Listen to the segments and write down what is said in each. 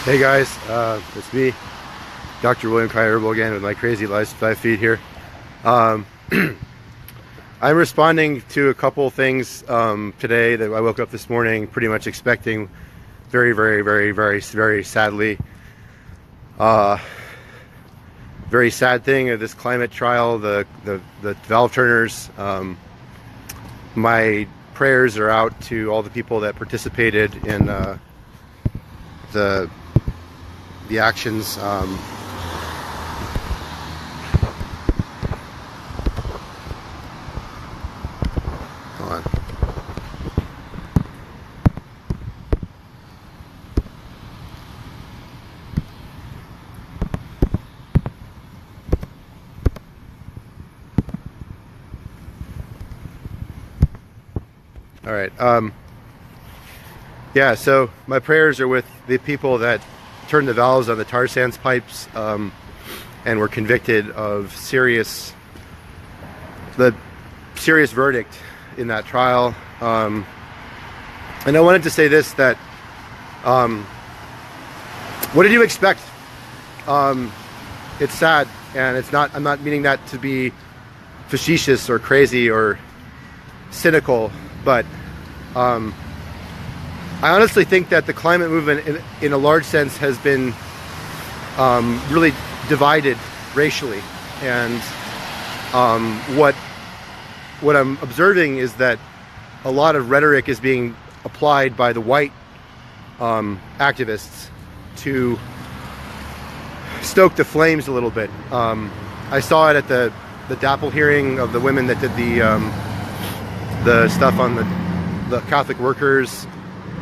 Hey guys, it's me, Dr. William Kierable again with my crazy lifestyle feed here. Um, I'm responding to a couple things today that I woke up this morning pretty much expecting. Very sadly. Very sad thing of this climate trial, the valve turners. My prayers are out to all the people that participated in the actions. Hold on. All right. Yeah, so my prayers are with the people that turned the valves on the tar sands pipes and were convicted of the serious verdict in that trial. And I wanted to say this, that what did you expect? It's sad, and I'm not meaning that to be facetious or crazy or cynical, but I honestly think that the climate movement in a large sense has been really divided racially, and what I'm observing is that a lot of rhetoric is being applied by the white activists to stoke the flames a little bit. I saw it at the DAPL hearing of the women that did the stuff on the Catholic workers.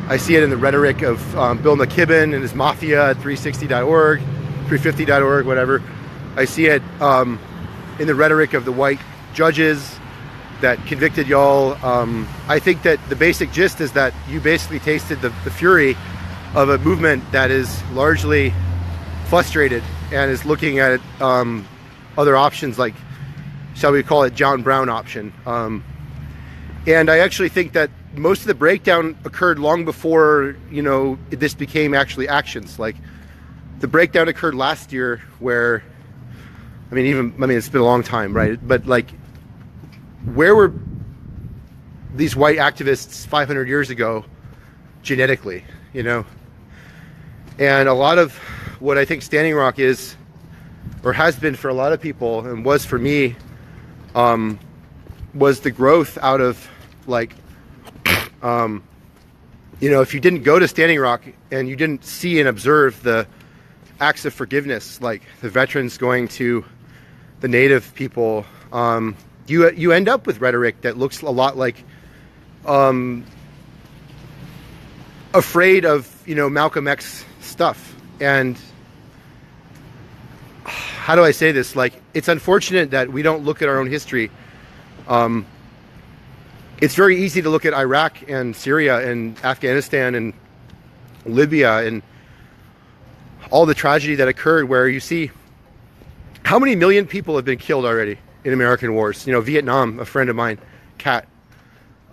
I see it in the rhetoric of Bill McKibben and his mafia at 360.org, 350.org, whatever. I see it in the rhetoric of the white judges that convicted y'all. I think that the basic gist is that you basically tasted the fury of a movement that is largely frustrated and is looking at other options, like, shall we call it, John Brown option. And I actually think that most of the breakdown occurred long before, this became actually actions. Like, the breakdown occurred last year where, it's been a long time, right? But like, where were these white activists 500 years ago genetically, And a lot of what I think Standing Rock is, or has been for a lot of people, and was for me, was the growth out of, like, if you didn't go to Standing Rock and you didn't see and observe the acts of forgiveness, like the veterans going to the native people, you end up with rhetoric that looks a lot like afraid of Malcolm X stuff. And how do I say this? Like, it's unfortunate that we don't look at our own history. It's very easy to look at Iraq and Syria and Afghanistan and Libya and all the tragedy that occurred, where you see how many million people have been killed already in American wars. Vietnam, a friend of mine, Kat.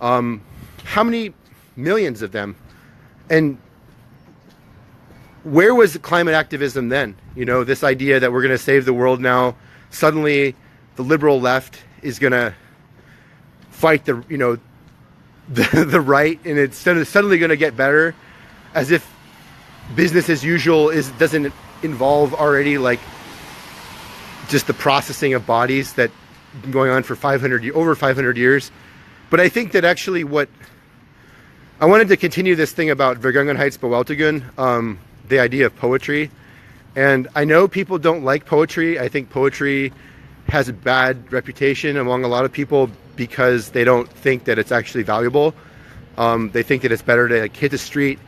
How many millions of them? And where was climate activism then? This idea that we're going to save the world now. Suddenly, the liberal left is going to fight the right, and it's suddenly going to get better, as if business as usual doesn't involve already, like, just the processing of bodies that been going on for over 500 years. But I think that actually what I wanted to continue this thing about Vergangenheitsbewältigung, the idea of poetry. And I know people don't like poetry. I think poetry has a bad reputation among a lot of people because they don't think that it's actually valuable. They think that it's better to, like, hit the street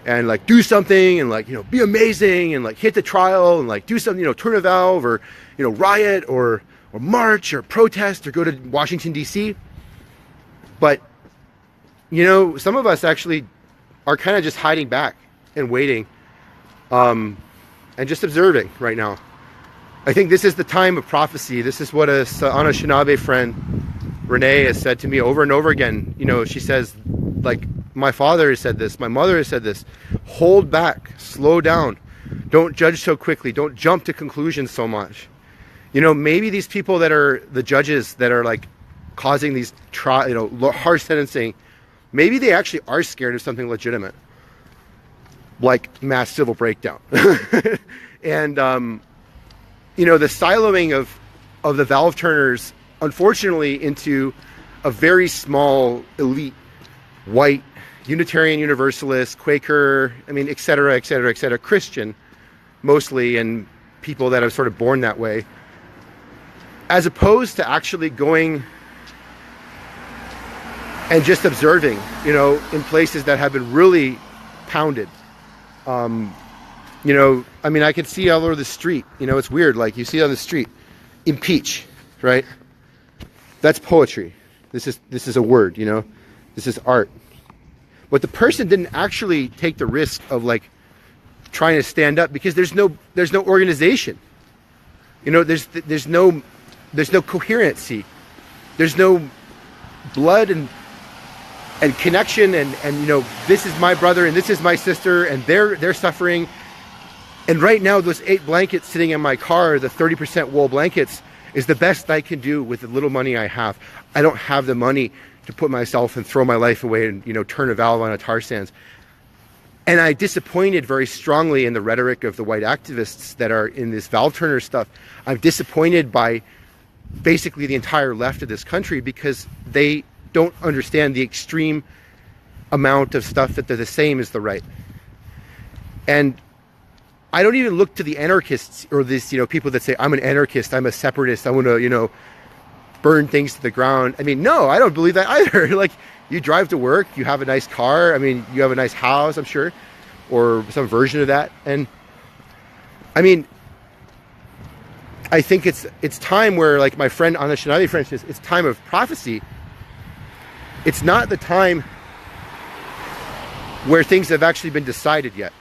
and, like, do something and, like, be amazing and, like, hit the trial and, like, do something, turn a valve, or, riot or march or protest or go to Washington, D.C. But, some of us actually are kind of just hiding back and waiting and just observing right now. I think this is the time of prophecy. This is what a Anishinaabe friend, Renee, has said to me over and over again. She says, like, my father has said this, my mother has said this, hold back, slow down, don't judge so quickly, don't jump to conclusions so much. You know, maybe these people that are the judges that are like causing these harsh sentencing, maybe they actually are scared of something legitimate, like mass civil breakdown. And you know, the siloing of the valve turners, unfortunately, into a very small elite, white, Unitarian Universalist, Quaker, I mean, et cetera, et cetera, et cetera, Christian, mostly, and people that are sort of born that way, as opposed to actually going and just observing, you know, in places that have been really pounded. You know, I mean, I can see all over the street, you know, it's weird, like you see on the street, impeach, right? That's poetry. This is a word, you know, this is art. But the person didn't actually take the risk of like trying to stand up, because there's no organization. You know, there's no coherency. There's no blood and connection and you know, this is my brother and this is my sister and they're suffering. And right now, those 8 blankets sitting in my car, the 30% wool blankets, is the best I can do with the little money I have. I don't have the money to put myself and throw my life away and, you know, turn a valve on a tar sands. And I disappointed very strongly in the rhetoric of the white activists that are in this valve turner stuff. I'm disappointed by basically the entire left of this country, because they don't understand the extreme amount of stuff that they're the same as the right. And I don't even look to the anarchists or this, you know, people that say, I'm an anarchist, I'm a separatist, I want to, you know, burn things to the ground. I mean, no, I don't believe that either. Like, you drive to work, you have a nice car, I mean, you have a nice house, I'm sure, or some version of that. And I mean, I think it's time where, like my friend Anashanali, for instance, it's time of prophecy. It's not the time where things have actually been decided yet.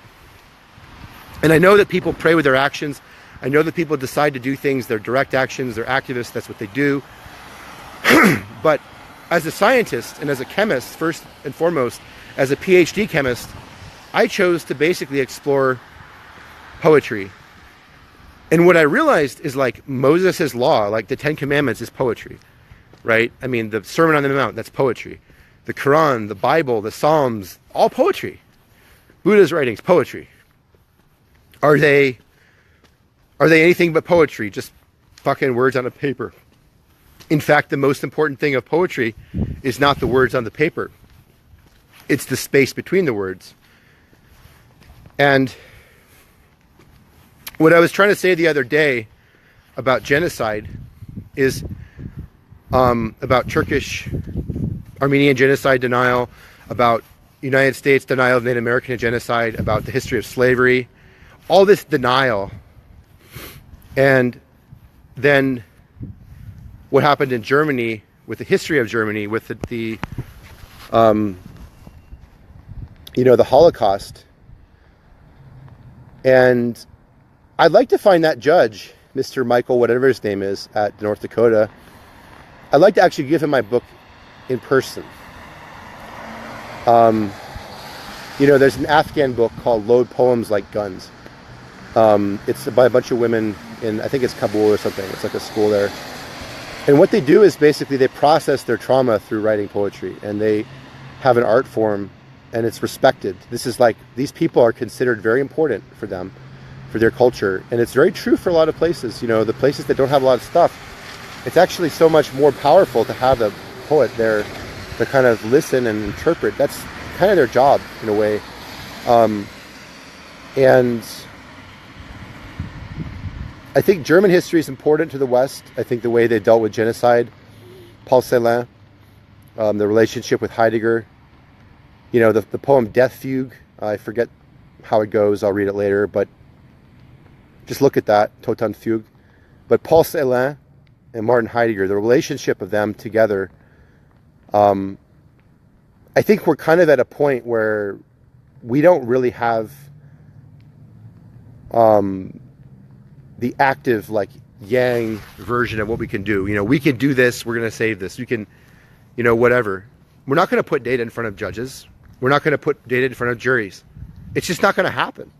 And I know that people pray with their actions. I know that people decide to do things, they're direct actions, they're activists, that's what they do. But as a scientist and as a chemist, first and foremost, as a PhD chemist, I chose to basically explore poetry. And what I realized is, like, Moses' law, like the 10 Commandments, is poetry, right? I mean, the Sermon on the Mount, that's poetry. The Quran, the Bible, the Psalms, all poetry. Buddha's writings, poetry. Are they anything but poetry? Just fucking words on a paper. In fact, the most important thing of poetry is not the words on the paper. It's the space between the words. And what I was trying to say the other day about genocide is about Turkish Armenian genocide denial, about United States denial of Native American genocide, about the history of slavery, all this denial. And then what happened in Germany, with the history of Germany, with the Holocaust. And I'd like to find that judge, Mr. Michael, whatever his name is, at North Dakota. I'd like to actually give him my book in person. There's an Afghan book called Load Poems Like Guns. It's by a bunch of women in, I think it's Kabul or something. It's like a school there. And what they do is basically they process their trauma through writing poetry, and they have an art form, and it's respected. This is like, these people are considered very important for them, for their culture. And it's very true for a lot of places. You know, the places that don't have a lot of stuff, it's actually so much more powerful to have a poet there to kind of listen and interpret. That's kind of their job in a way. And I think German history is important to the West. I think the way they dealt with genocide, Paul Celan, the relationship with Heidegger, the poem Death Fugue, I forget how it goes, I'll read it later, but just look at that, Toten Fugue. But Paul Celan and Martin Heidegger, the relationship of them together, I think we're kind of at a point where we don't really have the active, like, yang version of what we can do. We can do this, we're going to save this. You can, whatever. We're not going to put data in front of judges. We're not going to put data in front of juries. It's just not going to happen.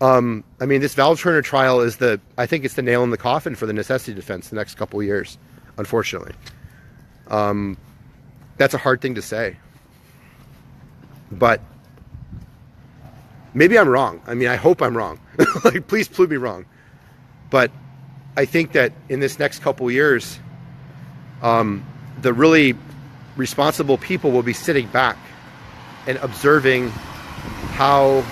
I mean, this Val Turner trial is I think it's the nail in the coffin for the necessity defense the next couple of years, unfortunately. That's a hard thing to say. But maybe I'm wrong. I mean, I hope I'm wrong. Like, please prove me wrong. But I think that in this next couple of years, the really responsible people will be sitting back and observing how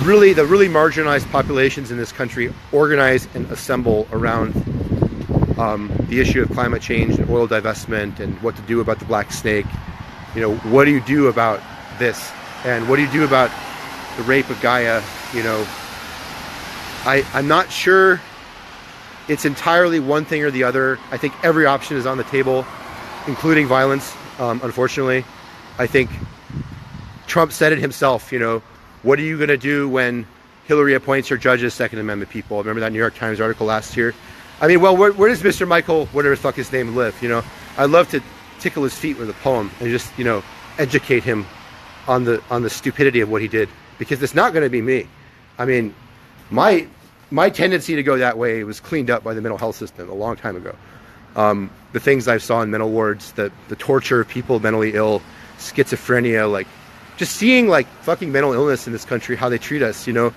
the really marginalized populations in this country organize and assemble around the issue of climate change and oil divestment and what to do about the black snake. You know, what do you do about this? And what do you do about the rape of Gaia? You know, I'm not sure it's entirely one thing or the other. I think every option is on the table, including violence, unfortunately. I think Trump said it himself, you know, what are you going to do when Hillary appoints her judges, Second Amendment people? Remember that New York Times article last year? I mean, well, where does Mr. Michael, whatever the fuck his name, live? You know, I'd love to tickle his feet with a poem and just, you know, educate him on the stupidity of what he did, because it's not going to be me. I mean, my tendency to go that way was cleaned up by the mental health system a long time ago. The things I saw in mental wards, the torture of people mentally ill, schizophrenia, like just seeing like fucking mental illness in this country, how they treat us, you know,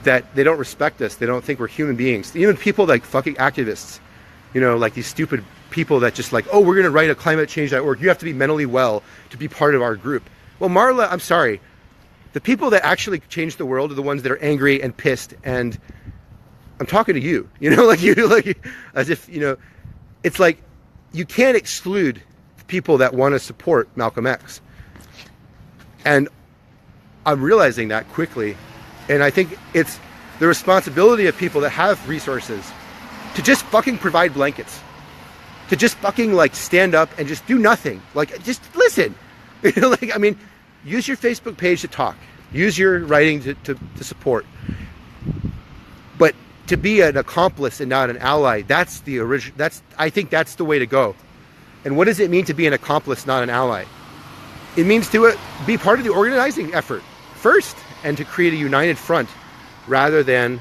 that they don't respect us. They don't think we're human beings. Even people like fucking activists, you know, like these stupid people that just like, oh, we're going to write a climate change.org. You have to be mentally well to be part of our group. Well, Marla, I'm sorry. The people that actually change the world are the ones that are angry and pissed. And I'm talking to you, you know, like you, like as if, you know, it's like you can't exclude people that want to support Malcolm X. And I'm realizing that quickly. And I think it's the responsibility of people that have resources to just fucking provide blankets, to just fucking like stand up and just do nothing. Like, just listen. You know, like, I mean, use your Facebook page to talk, use your writing to support. But to be an accomplice and not an ally, that's the original, I think that's the way to go. And what does it mean to be an accomplice, not an ally? It means to be part of the organizing effort first, and to create a united front rather than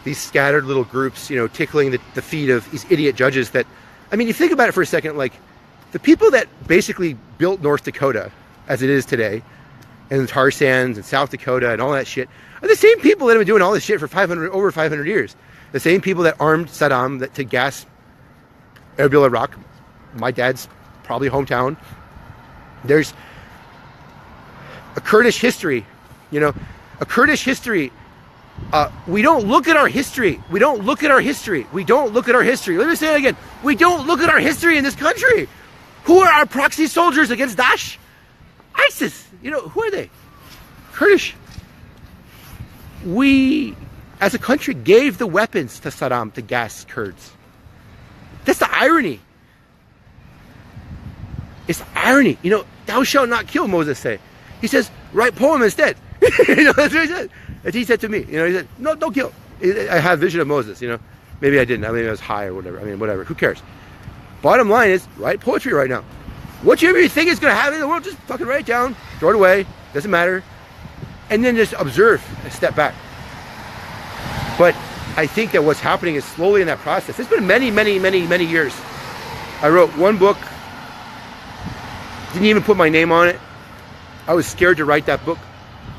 these scattered little groups, you know, tickling the feet of these idiot judges that, I mean, you think about it for a second, like the people that basically built North Dakota as it is today, and the tar sands and South Dakota and all that shit, are the same people that have been doing all this shit for over 500 years. The same people that armed Saddam to gas Erbil, Iraq, my dad's probably hometown. There's a Kurdish history, you know, a Kurdish history. We don't look at our history. We don't look at our history. We don't look at our history. Let me say it again. We don't look at our history in this country. Who are our proxy soldiers against Daesh? ISIS. You know, who are they? Kurdish. We, as a country, gave the weapons to Saddam to gas Kurds. That's the irony. It's the irony. You know, thou shalt not kill, Moses said. He says, write poem instead. You know, that's what he said. And he said to me, you know, he said, no, don't kill. I have vision of Moses, you know. Maybe I didn't. I mean, I was high or whatever. I mean, whatever. Who cares? Bottom line is, write poetry right now. Whatever you think is going to happen in the world, just fucking write it down. Throw it away. Doesn't matter. And then just observe and step back. But I think that what's happening is slowly in that process. It's been many, many, many, many years. I wrote one book. Didn't even put my name on it. I was scared to write that book.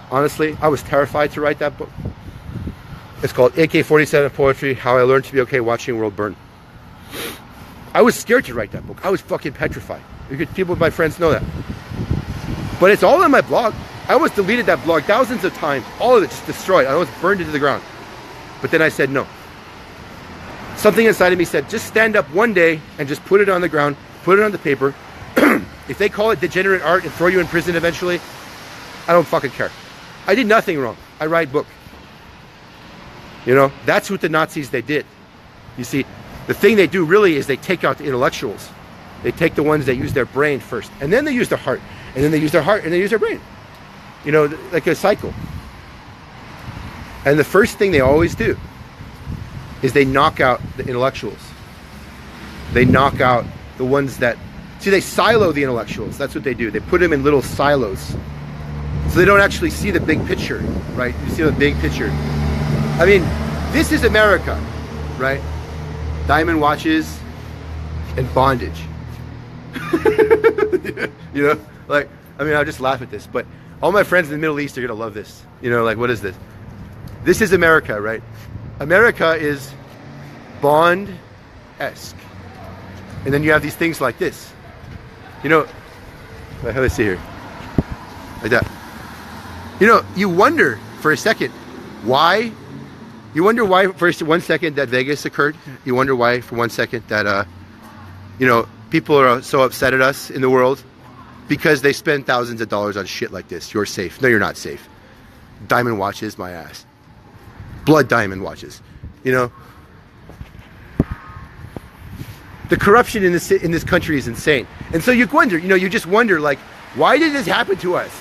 Honestly, I was terrified to write that book. It's called AK-47 Poetry, How I Learned to Be Okay Watching the World Burn. I was scared to write that book. I was fucking petrified. People, my friends know that. But it's all on my blog. I almost deleted that blog thousands of times. All of it just destroyed. I almost burned it to the ground. But then I said no. Something inside of me said, just stand up one day and just put it on the ground, put it on the paper. If they call it degenerate art and throw you in prison eventually, I don't fucking care. I did nothing wrong. I write book. You know, that's what the Nazis, they did. You see, the thing they do really is they take out the intellectuals. They take the ones that use their brain first, and then they use their heart, and then they use their heart, and they use their brain. You know, like a cycle. And the first thing they always do is they knock out the intellectuals. They knock out the ones that See, they silo the intellectuals. That's what they do. They put them in little silos. So they don't actually see the big picture, right? You see the big picture. I mean, this is America, right? Diamond watches and bondage. You know, like, I mean, I'll just laugh at this, but all my friends in the Middle East are gonna love this. You know, like, what is this? This is America, right? America is Bond-esque. And then you have these things like this. You know, how do I see here? Like that. You know, you wonder for a second why. You wonder why for 1 second that Vegas occurred. You wonder why for 1 second that, you know, people are so upset at us in the world because they spend thousands of dollars on shit like this. You're safe. No, you're not safe. Diamond watches, my ass. Blood diamond watches. You know, the corruption in this country is insane. And so you wonder, you know, you just wonder, like, why did this happen to us?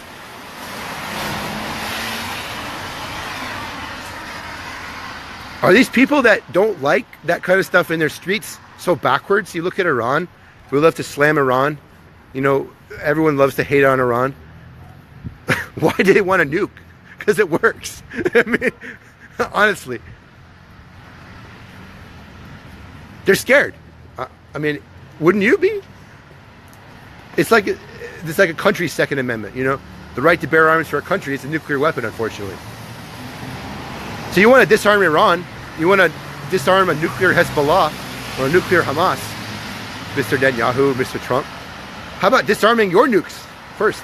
Are these people that don't like that kind of stuff in their streets so backwards? You look at Iran, we love to slam Iran. You know, everyone loves to hate on Iran. Why do they want to nuke? Because it works. I mean, honestly. They're scared. I mean, wouldn't you be? It's like a country's Second Amendment, you know? The right to bear arms for a country is a nuclear weapon, unfortunately. So you want to disarm Iran, you want to disarm a nuclear Hezbollah or a nuclear Hamas, Mr. Netanyahu, Mr. Trump. How about disarming your nukes first?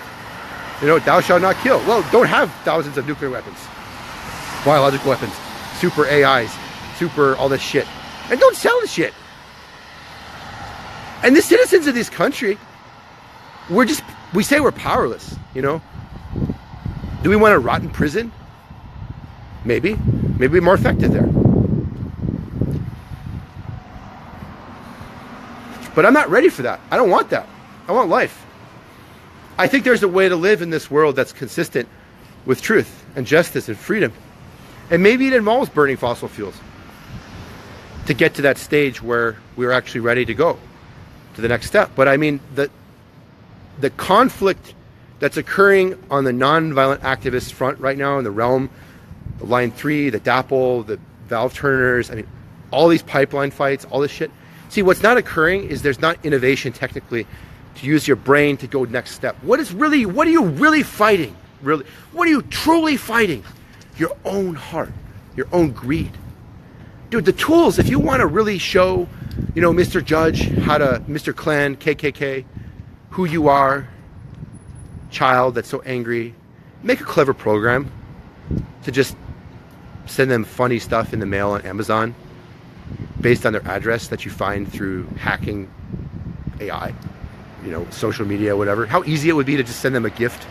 You know, thou shalt not kill. Well, don't have thousands of nuclear weapons, biological weapons, super AIs, super all this shit. And don't sell the shit. And the citizens of this country, we say we're powerless, you know? Do we want to rot in prison? Maybe we're more effective there. But I'm not ready for that. I don't want that. I want life. I think there's a way to live in this world that's consistent with truth and justice and freedom. And maybe it involves burning fossil fuels to get to that stage where we're actually ready to go to the next step. But I mean, the conflict that's occurring on the non-violent activist front right now in the realm, the Line 3, the DAPL, the valve turners, I mean, all these pipeline fights, all this shit. See, what's not occurring is there's not innovation technically to use your brain to go next step. What are you really fighting? Really? What are you truly fighting? Your own heart, your own greed. Dude, the tools, if you want to really show, you know, Mr. Judge, Mr. Clan, KKK, who you are, child that's so angry, make a clever program to just send them funny stuff in the mail on Amazon based on their address that you find through hacking AI, you know, social media, whatever. How easy it would be to just send them a gift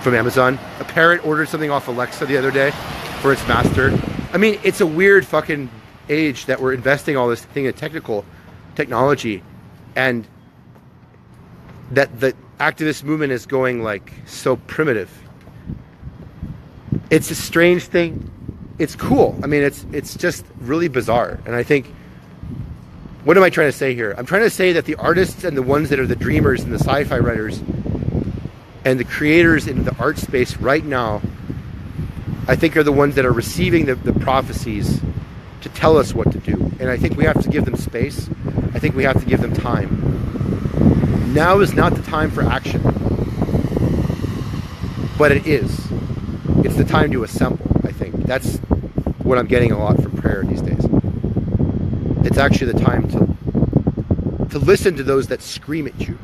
from Amazon. A parrot ordered something off Alexa the other day for its master. I mean, it's a weird fucking age that we're investing all this thing in technology, and that the activist movement is going like so primitive. It's a strange thing. It's cool. I mean, it's just really bizarre. And I think, what am I trying to say here? I'm trying to say that the artists and the ones that are the dreamers and the sci-fi writers and the creators in the art space right now, I think are the ones that are receiving the prophecies to tell us what to do. And I think we have to give them space. I think we have to give them time. Now is not the time for action. But it is. It's the time to assemble, I think. That's what I'm getting a lot from prayer these days. It's actually the time to listen to those that scream at you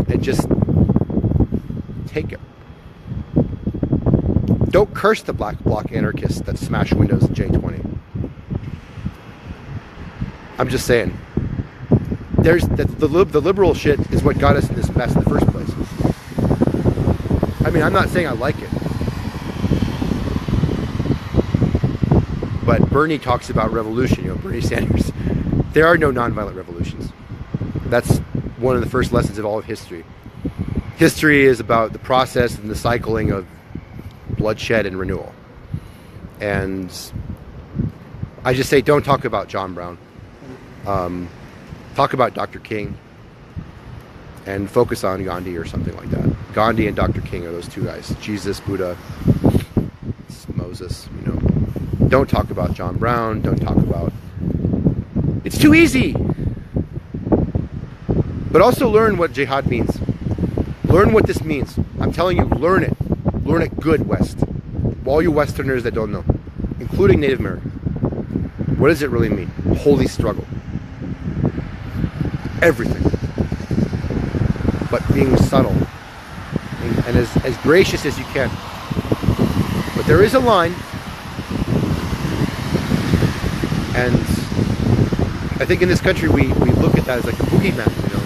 and just take it. Don't curse the black bloc anarchists that smash windows in J20. I'm just saying. The liberal shit is what got us in this mess in the first place. I mean, I'm not saying I like it. But Bernie talks about revolution, you know, Bernie Sanders. There are no nonviolent revolutions. That's one of the first lessons of all of history. History is about the process and the cycling of bloodshed and renewal. And I just say, don't talk about John Brown. Talk about Dr. King. and focus on Gandhi or something like that. Gandhi and Dr. King are those two guys. Jesus, Buddha, Moses, you know. Don't talk about John Brown. Don't talk about... It's too easy. But also learn what jihad means. Learn what this means. I'm telling you, learn it. Learn it good, West. All you Westerners that don't know, including Native American. What does it really mean? Holy struggle. Everything. But being subtle. And as gracious as you can. But there is a line. And I think in this country we look at that as like a boogeyman, you know.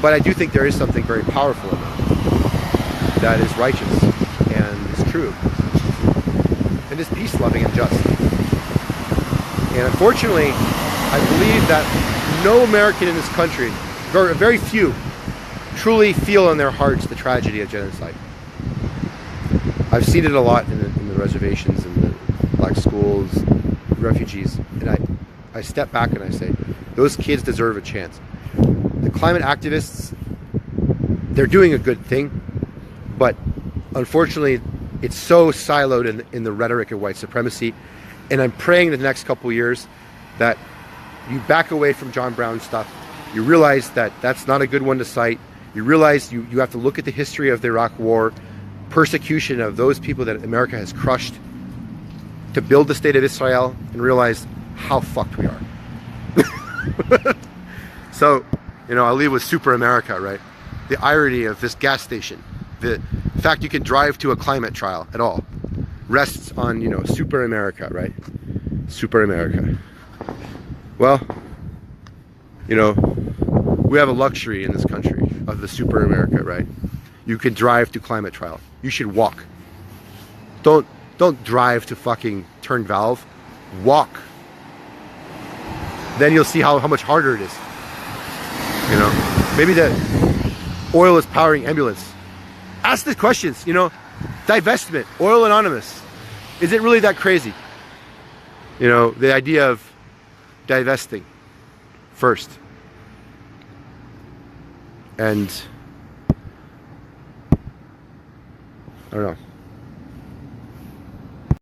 But I do think there is something very powerful in that. That is righteous and is true. And is peace-loving and just. And unfortunately, I believe that no American in this country, very few, truly feel in their hearts the tragedy of genocide. I've seen it a lot in the reservations, in the black schools, refugees, and I step back and I say, those kids deserve a chance. The climate activists, they're doing a good thing, but unfortunately, it's so siloed in the rhetoric of white supremacy. And I'm praying the next couple years that you back away from John Brown stuff. You realize that that's not a good one to cite. You realize you have to look at the history of the Iraq War, persecution of those people that America has crushed to build the state of Israel, and realize how fucked we are. So, you know, I'll leave with Super America, right? The irony of this gas station. The fact you can drive to a climate trial at all rests on, you know, Super America, right? Super America. Well, you know, we have a luxury in this country of the Super America, right? You can drive to climate trial. You should walk. Don't drive to fucking turn valve. Walk. Then you'll see how much harder it is. You know, maybe the oil is powering ambulance. Ask the questions, you know, divestment, Oil Anonymous. Is it really that crazy? You know, the idea of divesting first. And I don't know.